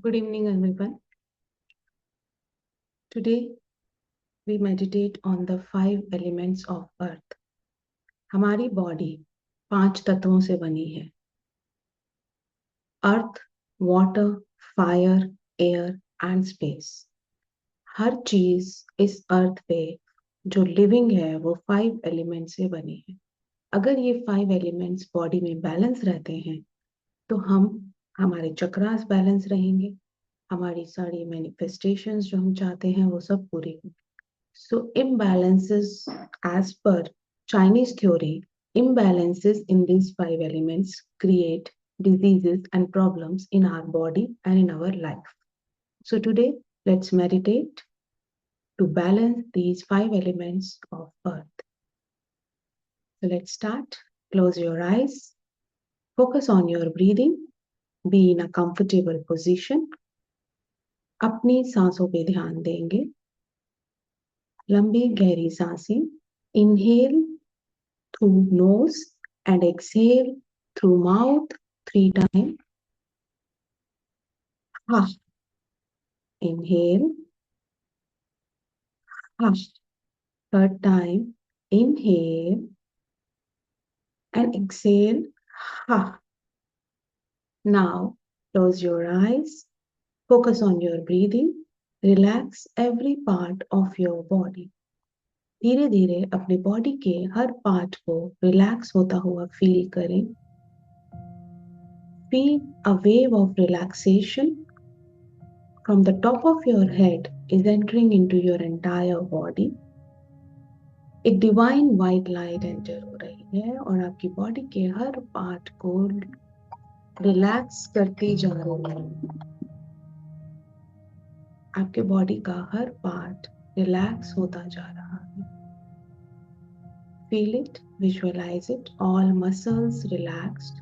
Good evening, everyone. Today we meditate on the 5 elements of Earth. हमारी body 5 तत्वों से बनी है। Earth, water, fire, air and space. हर चीज इस अर्थ पे जो लिविंग है वो 5 एलिमेंट से बनी है। अगर ये 5 एलिमेंट्स बॉडी में बैलेंस रहते हैं तो हमारे चक्रास बैलेंस रहेंगे, हमारी सारी मैनिफेस्टेशंस जो हम चाहते हैं वो सब पूरी होंगी। So imbalances, as per Chinese theory, imbalances in these 5 elements create diseases and problems in our body and in our life. So today, let's meditate to balance these 5 elements of Earth. So let's start. Close your eyes. Focus on your breathing. Be in a comfortable position. अपनी सांसों पे ध्यान देंगे। लंबी गहरी सांसें। Inhale through nose and exhale through mouth 3 times. Ha. Inhale. Ha. Third time. Inhale and exhale. Ha. Now close your eyes. Focus on your breathing. Relax every part of your body. धीरे धीरे अपने body के हर part को relax होता हुआ feel करें। Feel a wave of relaxation from the top of your head is entering into your entire body. एक divine white light enter हो रही है और आपकी बॉडी के हर पार्ट को रिलैक्स करती जा रही है। आपके बॉडी का हर पार्ट रिलैक्स होता जा रहा है। Feel it, visualise it, all muscles relaxed,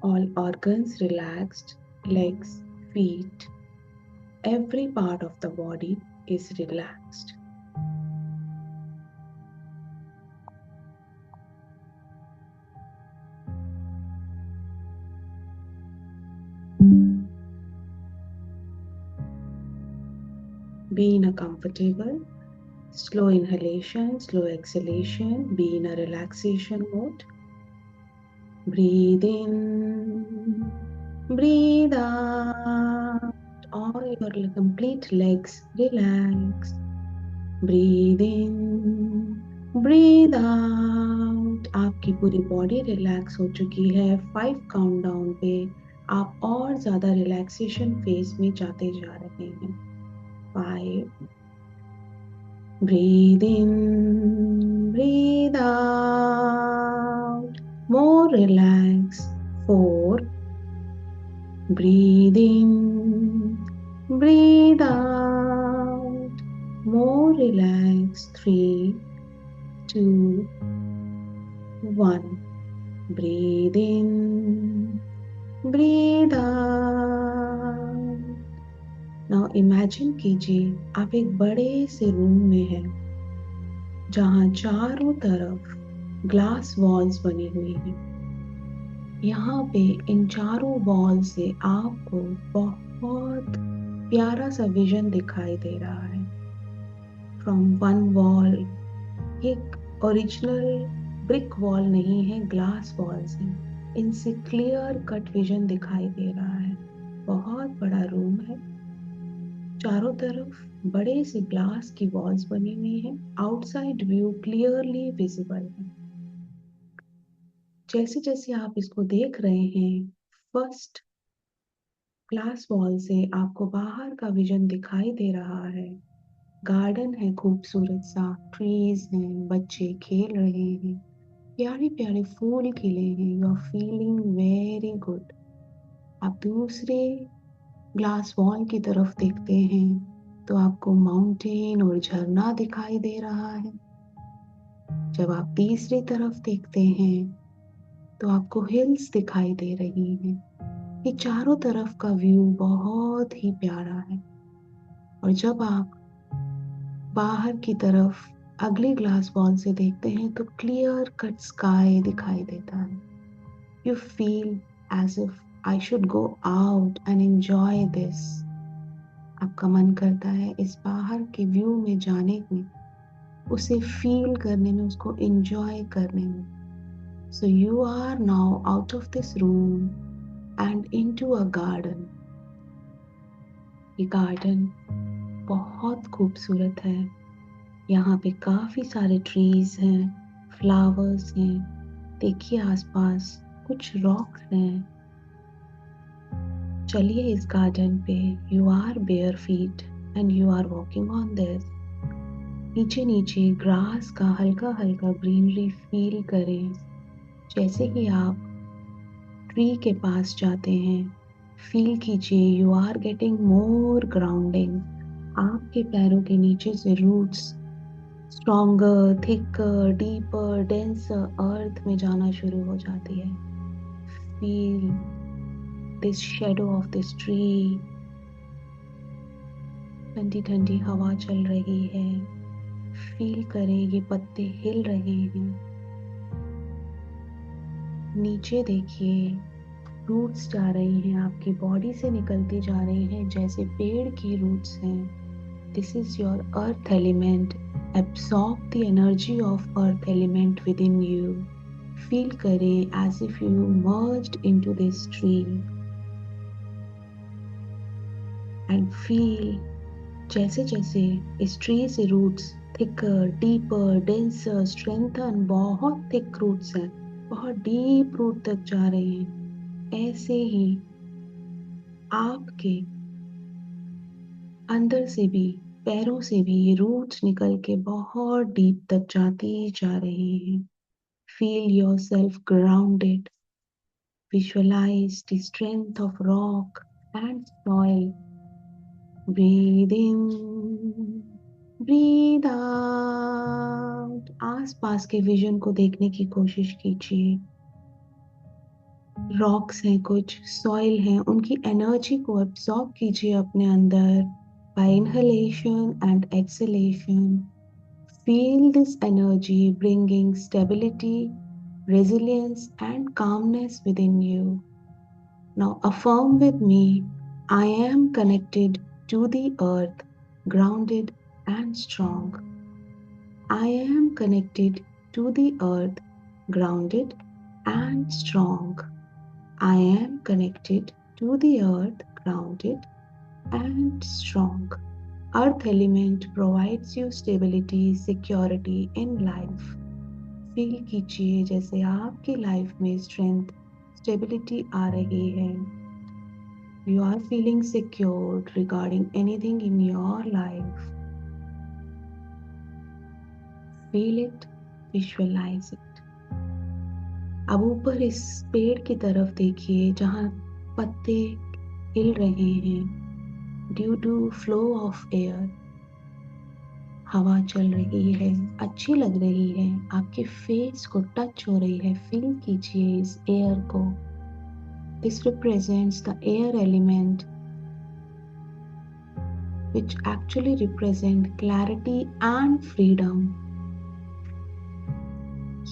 all organs relaxed, legs, feet, every part of the body is relaxed. Be in a comfortable, slow inhalation, slow exhalation, be in a relaxation mode. Breathe in, breathe out, all your complete legs relax. Breathe in, breathe out. आपकी पूरी body relax हो चुकी है। 5 countdown पे आप और ज्यादा relaxation phase में जाते जा रहे हैं। 5. Breathe in, breathe out. More relax. 4. Breathe in, breathe out. More relax. 3, 2, 1. Breathe in, breathe out. Now imagine कीजिए आप एक बड़े से रूम में हैं जहां चारों तरफ ग्लास वॉल्स बनी हुई हैं। यहाँ पे इन चारों वॉल से आपको बहुत प्यारा सा विजन दिखाई दे रहा है। फ्रॉम वन वॉल, एक ओरिजिनल ब्रिक वॉल नहीं है, ग्लास वॉल्स हैं। इनसे क्लियर कट विजन दिखाई दे रहा है। बहुत बड़ा रूम है, चारों तरफ बड़े से ग्लास की वॉल्स बनी हुई हैं। आउटसाइड व्यू क्लियरली विजिबल है। जैसे जैसे आप इसको देख रहे हैं, फर्स्ट ग्लास वॉल से आपको बाहर का विजन दिखाई दे रहा है। गार्डन है खूबसूरत सा, ट्रीज हैं, बच्चे खेल रहे हैं, प्यारे प्यारे फूल खिले हैं। You are feeling very good. आप दूसरे ग्लास वॉल की तरफ देखते हैं तो आपको माउंटेन और झरना दिखाई दे रहा है। जब आप तीसरी तरफ देखते हैं तो आपको हिल्स दिखाई दे रही हैं। ये चारों तरफ का व्यू बहुत ही प्यारा है। और जब आप बाहर की तरफ अगली ग्लास वॉल से देखते हैं तो क्लियर कट स्काई दिखाई देता है। You feel as if I should go out and enjoy this. आपका मन करता है इस बाहर के व्यू में जाने में, उसे फील करने में, उसको एंजॉय करने में. So you are now out of this room and into a garden. ये गार्डन बहुत खूबसूरत है. यहाँ पे काफी सारे ट्रीज हैं, फ्लावर्स हैं. देखिए आसपास कुछ रॉक्स हैं. चलिए इस गार्डन पे. You are bare feet and you are walking on this. नीचे नीचे ग्रास का हल्का हल्का ग्रीनरी फील करें. जैसे ही आप ट्री के पास जाते हैं, फील कीजिए you are getting more grounding. आपके पैरों के नीचे से roots stronger, thicker, deeper, denser earth में जाना शुरू हो जाती है. Feel this shadow of this tree. ठंडी ठंडी हवा चल रही है. फील करें ये पत्ते हिल रहे हैं. नीचे देखिए, रूट्स जा रही हैं, आपकी बॉडी से निकलती जा रही हैं जैसे पेड़ की रूट्स हैं. This is your earth element. Absorb the energy of earth element within you. Feel करें as if you merged into this tree and feel जैसे जैसे इस ट्री से roots thicker, deeper, denser, strengthen, बहुत thick roots हैं, बहुत deep root तक जा रहे हैं. ऐसे ही आपके अंदर से भी, पैरों से भी ये रूट्स निकल के बहुत डीप तक जाती जा रही हैं. Feel yourself grounded. Visualise the strength of rock and soil. Breathe in, breathe out. आसपास के विजन को देखने की कोशिश कीजिए. रॉक्स हैं, कुछ सॉइल हैं, उनकी एनर्जी को एब्सॉर्ब कीजिए अपने अंदर by inhalation and exhalation. Feel this energy bringing stability, resilience and calmness within you. Now affirm with me, I am connected to the earth, grounded and strong. I am connected to the earth, grounded and strong. I am connected to the earth, grounded and strong. Earth element provides you stability, security in life. Feel कीजिए जैसे आपकी life में strength, stability आ रही है. You are feeling secured regarding anything in your life. Feel it, visualise it. अब ऊपर इस पेड़ की तरफ देखिए जहाँ पत्ते हिल रहे हैं due to flow of air. हवा चल रही है, अच्छी लग रही है, आपके फेस को टच हो रही है. फील कीजिए इस एयर को. This represents the air element, which actually represent clarity and freedom.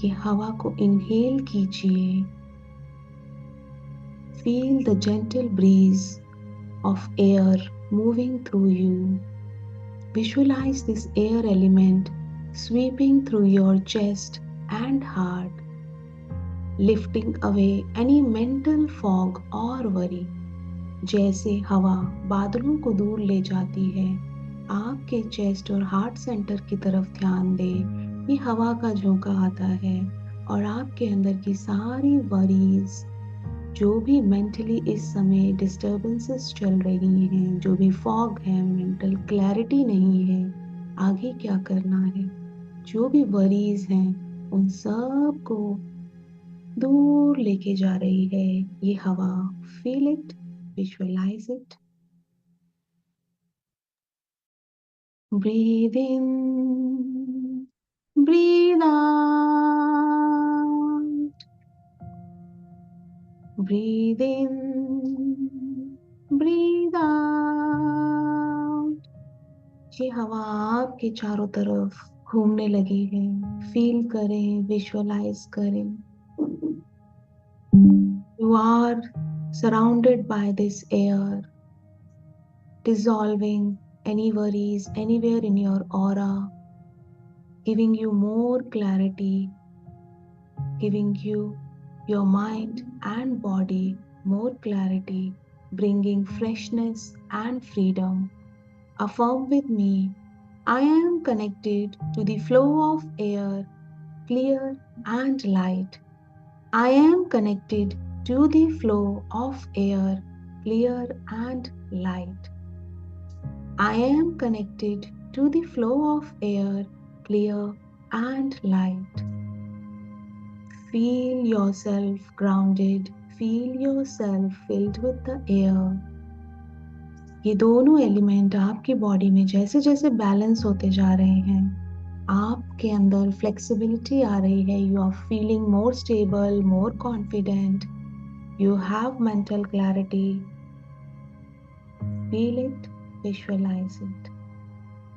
ये हवा को inhale कीजिए. Feel the gentle breeze of air moving through you. Visualize this air element sweeping through your chest and heart, lifting away any mental fog or worry. जैसे हवा बादलों को दूर ले जाती है, आपके चेस्ट और हार्ट सेंटर की तरफ ध्यान दें. ये हवा का झोंका आता है और आपके अंदर की सारी वरीज, जो भी मेंटली इस समय डिस्टर्बेंसेस चल रही हैं, जो भी फॉग है, मेंटल क्लैरिटी नहीं है, आगे क्या करना है, जो भी वरीज हैं, उन सब को दूर लेके जा रही है ये हवा. Feel it, visualize it. Breathe in, breathe out. Breathe in, breathe out. ये हवा आपके चारों तरफ घूमने लगी है. फील करें, विजुअलाइज करें. You are surrounded by this air, dissolving any worries anywhere in your aura, giving you more clarity, giving you your mind and body more clarity, bringing freshness and freedom. Affirm with me, I am connected to the flow of air, clear and light. I am connected to the flow of air, clear and light. I am connected to the flow of air, clear and light. Feel yourself grounded. Feel yourself filled with the air. ये दोनों element आपकी body में जैसे जैसे balance होते जा रहे हैं, आपके अंदर फ्लेक्सिबिलिटी आ रही है. You are feeling more stable, more confident. You have mental clarity. Feel it, visualize it.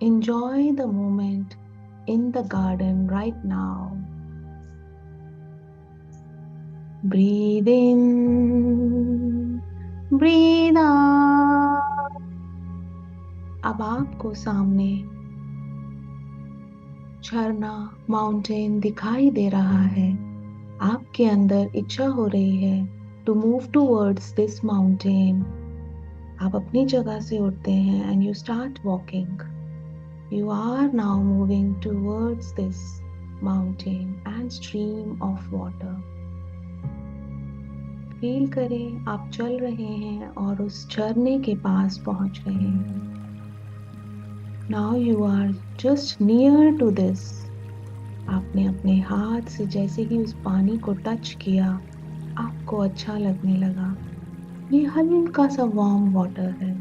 Enjoy the moment in the garden right now. Breathe in, breathe out. अब आपको सामने झरना, माउंटेन दिखाई दे रहा है. आपके अंदर इच्छा हो रही है to move towards this mountain. आप अपनी जगह से उठते हैं and you start walking. You are now moving towards this mountain and stream of water. Feel करें आप चल रहे हैं और उस झरने के पास पहुंच रहे हैं. Now you are just near to this. आपने अपने हाथ से जैसे ही उस पानी को टच किया, आपको अच्छा लगने लगा. ये हल्का सा वार्म वाटर है,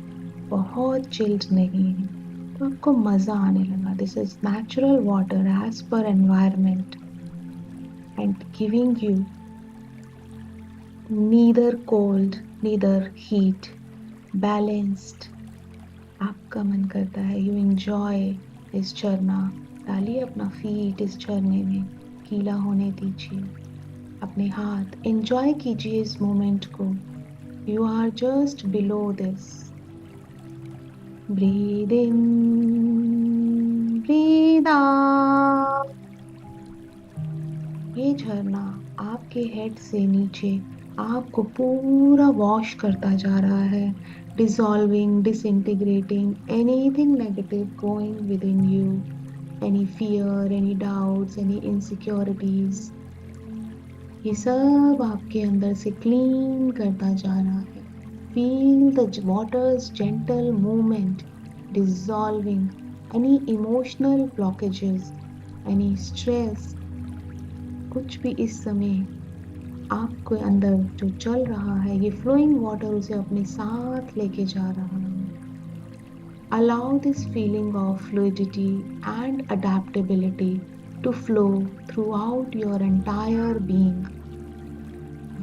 बहुत चिल्ड नहीं है, तो आपको मजा आने लगा. This is natural water as per environment and giving you neither cold neither heat, balanced. आपका मन करता है यू एंजॉय इस झरना. डालिए अपना फीट इस झरने में, गीला होने दीजिए. अपने हाथ एंजॉय कीजिए इस मोमेंट को. You are just below this. Breathe in, breathe out. ये झरना आपके हेड से नीचे आपको पूरा वॉश करता जा रहा है, dissolving, disintegrating anything negative going within you, any fear, any doubts, any insecurities. ये सब आपके अंदर से क्लीन करता जा रहा है. Feel the water's gentle movement dissolving any emotional blockages, any stress. कुछ भी इस समय आपके अंदर जो चल रहा है, ये flowing water उसे अपने साथ लेके जा रहा है. Allow this feeling of fluidity and adaptability to flow throughout your entire being.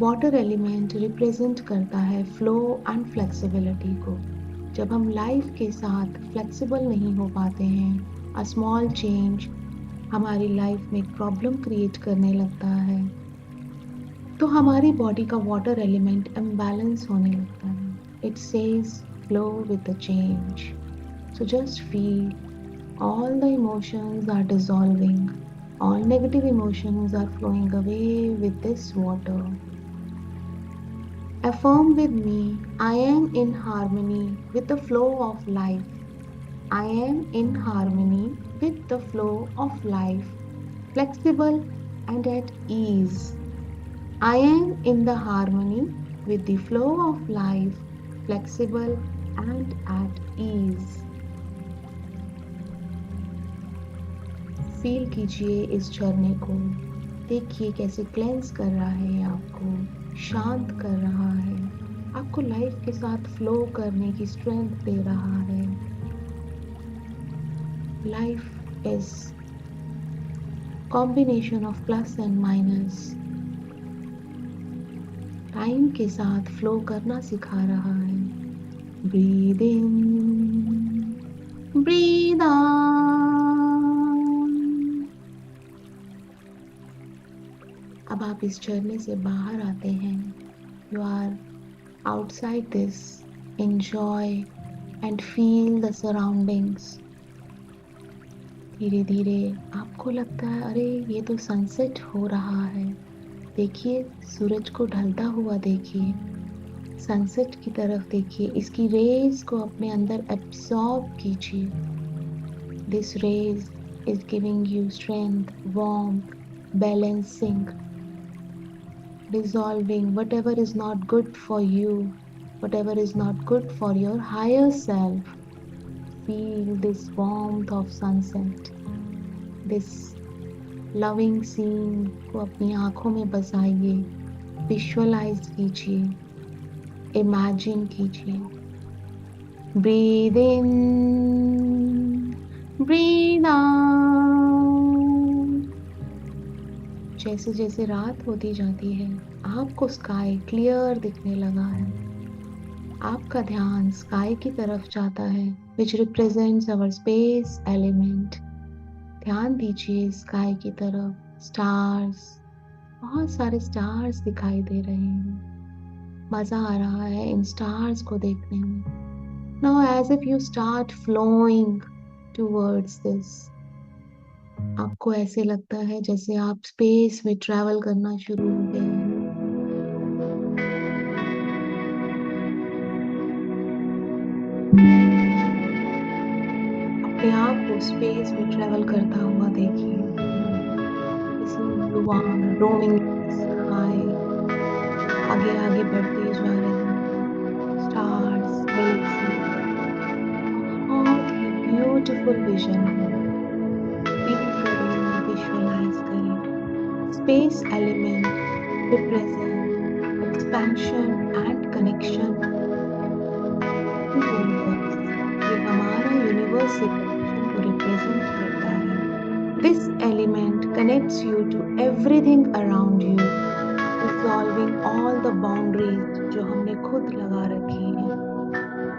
Water element represent करता है फ्लो एंड फ्लेक्सिबिलिटी को. जब हम लाइफ के साथ फ्लेक्सिबल नहीं हो पाते हैं, अ स्मॉल चेंज हमारी लाइफ में एक प्रॉब्लम क्रिएट करने लगता है, तो हमारी बॉडी का वाटर एलिमेंट इम्बैलेंस होने लगता है. It says flow with the change. So just feel all the emotions are dissolving, all negative emotions are flowing away with this water. Affirm with me, I am in harmony with the flow of life. I am in harmony with the flow of life, flexible and at ease. I am in the harmony with the flow of life, flexible and at ease. Feel कीजिए इस झरने को. देखिए कैसे cleanse कर रहा है आपको, शांत कर रहा है, आपको लाइफ के साथ फ्लो करने की स्ट्रेंथ दे रहा है. Life is combination of plus and minus. Time के साथ फ्लो करना सिखा रहा है. Breathe in, breathe out. अब आप इस झरने से बाहर आते हैं. You are Outside this, enjoy and feel the surroundings. धीरे धीरे आपको लगता है अरे ये तो सनसेट हो रहा है। देखिए सूरज को ढलता हुआ देखिए, सनसेट की तरफ देखिए, इसकी रेज को अपने अंदर एब्सॉर्ब कीजिए। This rays is giving you strength, warmth, balancing, dissolving whatever is not good for you, whatever is not good for your higher self. Feel this warmth of sunset, this loving scene को अपनी आंखों में बसाइए, visualise कीजिए, imagine कीजिए। Breathe in, breathe out. जैसे जैसे रात होती जाती है, आपको स्काई क्लियर दिखने लगा है। आपका ध्यान स्काई की तरफ जाता है, विच रिप्रेजेंट्स अवर स्पेस एलिमेंट। ध्यान दीजिए स्काई की तरफ, स्टार्स, बहुत सारे स्टार्स दिखाई दे रहे हैं। मजा आ रहा है इन स्टार्स को देखने में। Now as if you start flowing towards this, आपको ऐसे लगता है जैसे आप स्पेस में ट्रैवल करना शुरू हो गए हैं। अपने आप को स्पेस में ट्रैवल करता हुआ देखिए। You are roaming in the sky, आगे आगे बढ़ते जा रहे हैं। स्टार्स, गैलेक्सी, बहुत ही ब्यूटीफुल विजन है। फील करें, विजुअलाइज करें। Space element represent expansion and connection to universe. ये हमारा यूनिवर्स से कनेक्शन को रिप्रेजेंट करता है। This element connects you to everything around you, dissolving all the boundaries जो हमने खुद लगा रखी हैं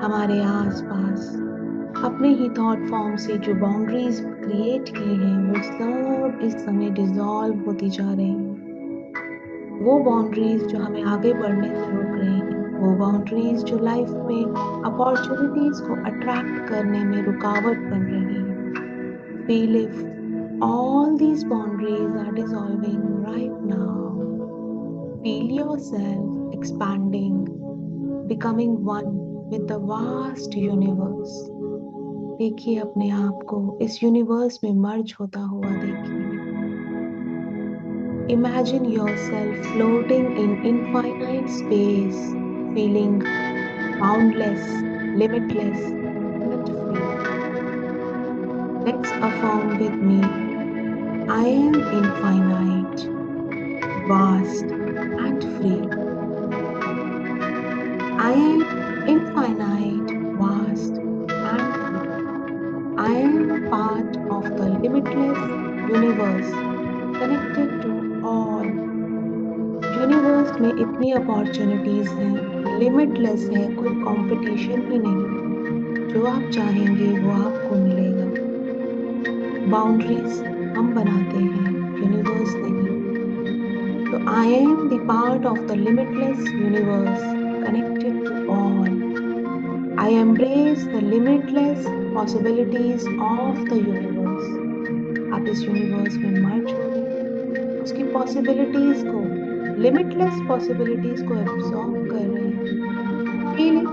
हमारे आसपास। अपने ही थॉट फॉर्म से जो बाउंड्रीज क्रिएट की हैं वो सब इस समय डिसॉल्व होती जा रही हैं। वो बाउंड्रीज जो हमें आगे बढ़ने से रोक रही हैं, वो बाउंड्रीज जो लाइफ में अपॉर्चुनिटीज को अट्रैक्ट करने में रुकावट बन रही हैं। Feel if all these boundaries are dissolving right now. Feel yourself expanding, becoming one with the vast universe. देखिए अपने आप को इस यूनिवर्स में मर्ज होता हुआ देखिए। Imagine yourself floating in infinite space, feeling boundless, limitless, and free. Let's affirm with me. I am infinite, vast, and free. I am infinite, vast, and free. I am part of the limitless universe, connected to all. Universe में इतनी opportunities हैं, limitless है, कोई competition ही नहीं। जो आप चाहेंगे वो आपको मिलेगा। बाउंड्रीज हम बनाते हैं, यूनिवर्स नहीं। तो I am the part of the limitless universe, connected to all. I embrace the limitless possibilities of the universe. आप इस यूनिवर्स में मर्ज हो गए, उसकी पॉसिबिलिटीज को, लिमिटलेस पॉसिबिलिटीज को एब्सॉर्ब कर रहे हैं। Feel it,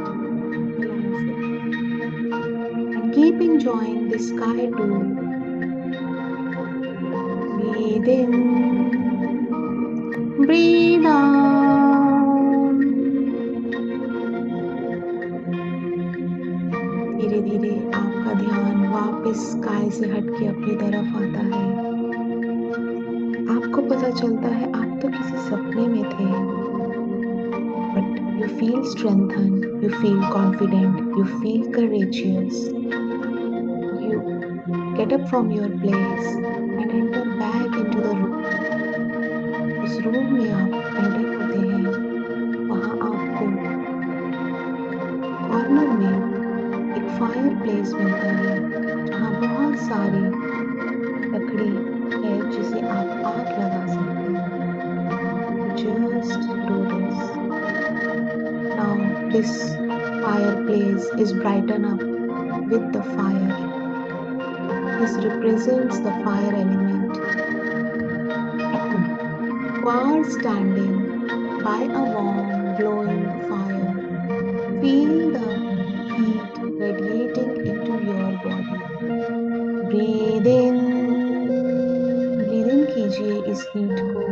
realize it, and keep enjoying the sky too. Breathe in, breathe out. धीरे धीरे आपका ध्यान वापस स्काई से हटके अपनी तरफ आता है। आपको पता चलता है आप तो किसी सपने में थे, but you feel strengthen, you feel confident, you feel courageous. You get up from your place and enter back into the room. उस रूम में आप एंटर होते हैं, वहां आपको कॉर्नर में एक फायर प्लेस मिलता है जहाँ बहुत सारी लकड़ी है जिसे आप आग लगा सकते हैं। Just do this. Now This fireplace is brightened up with the fire. This represents the fire element. You are standing by a warm, glowing fire. Feel the heat radiating into your body. Breathe in, breathe in कीजिए इस heat को.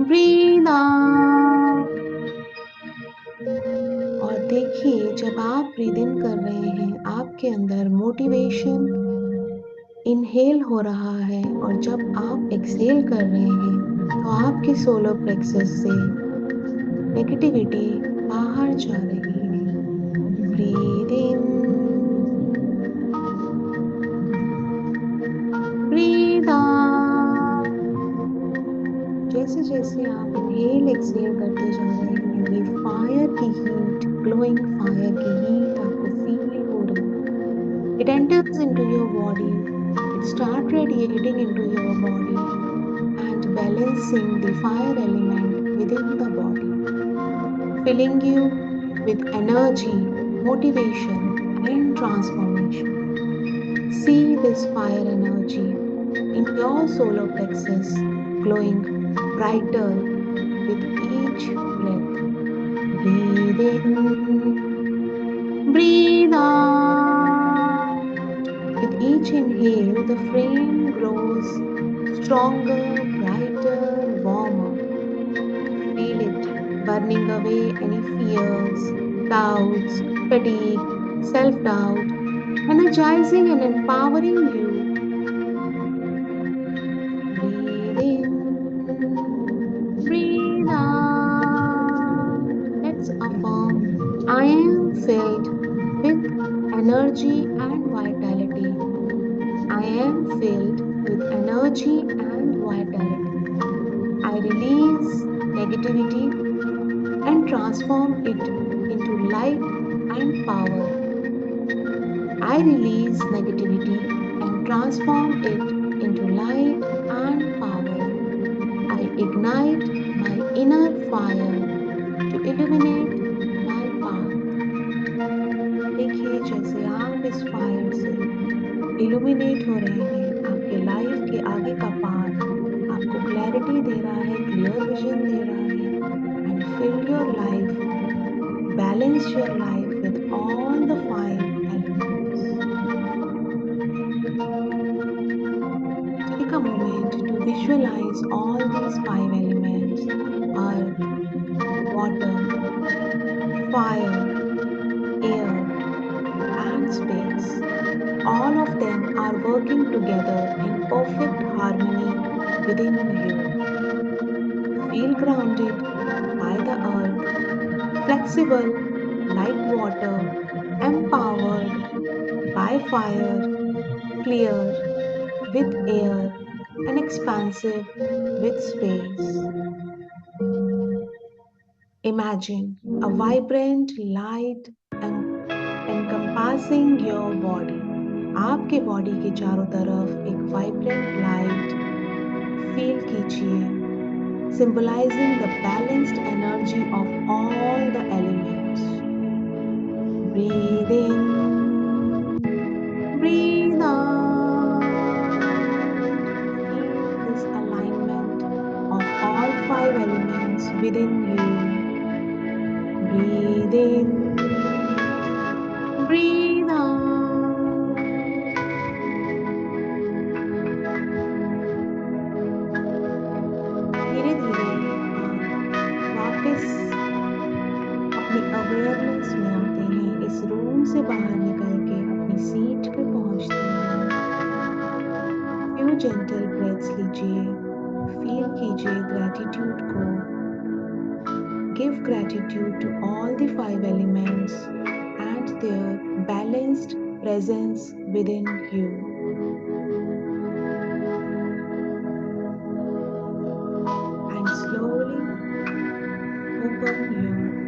Breathe out. और देखिए जब आप breathe in कर रहे हैं आपके अंदर मोटिवेशन इनहेल हो रहा है और जब आप एक्सहेल कर रहे हैं तो आपके सोलर प्लेक्सस से नेगेटिविटी बाहर जा रही है. Breathe in, breathe out. जैसे जैसे आप इनहेल एक्सहेल करते जा रहे हैं ये फायर की हीट, ग्लोइंग फायर की हीट आपको फील हो रही है. It enters into your body. It starts radiating into your body and balancing the fire element within the body, filling you with energy, motivation, and transformation. See this fire energy in your solar plexus glowing brighter with each breath. Breathe in, breathe out. With each inhale, the flame grows stronger, brighter, warmer. Feel it burning away any fears, doubts, fatigue, self doubt, energizing and empowering you. Breathe in, breathe out. Let's affirm I am filled with energy and vitality. I am filled with energy and vitality. I release negativity and transform it into light and power. I release negativity and transform it into light and power. I ignite my inner fire to illuminate my path. देखिए जैसे आप इस fire से illuminate हो रहे हैं आपके life के आगे का पाथ आपको क्लैरिटी दे रहा है, क्लियर विजन दे रहा है and fill your life, balance your life with all the five elements. Take a moment to visualize all these five elements: earth, water, fire, air, and space. All of them are working together in perfect harmony within you. Feel grounded by the earth, flexible like water, empowered by fire, clear with air, and expansive with space. Imagine a vibrant light encompassing your body. आपके body के चारों तरफ एक vibrant light feel कीजिए, symbolizing the balanced energy of all the elements. Breathe in, breathe out. Feel this alignment of all five elements within you. Breathe in, breathe out. धीरे धीरे वापस अपनी अवेयरनेस में आते हैं, इस रूम से बाहर निकल के अपनी सीट पे पहुंचते हैं. फ्यू जेंटल ब्रेथ्स लीजिए, फील कीजिए ग्रैटिट्यूड को. Give gratitude to all the five elements and their balanced presence within you. And slowly open your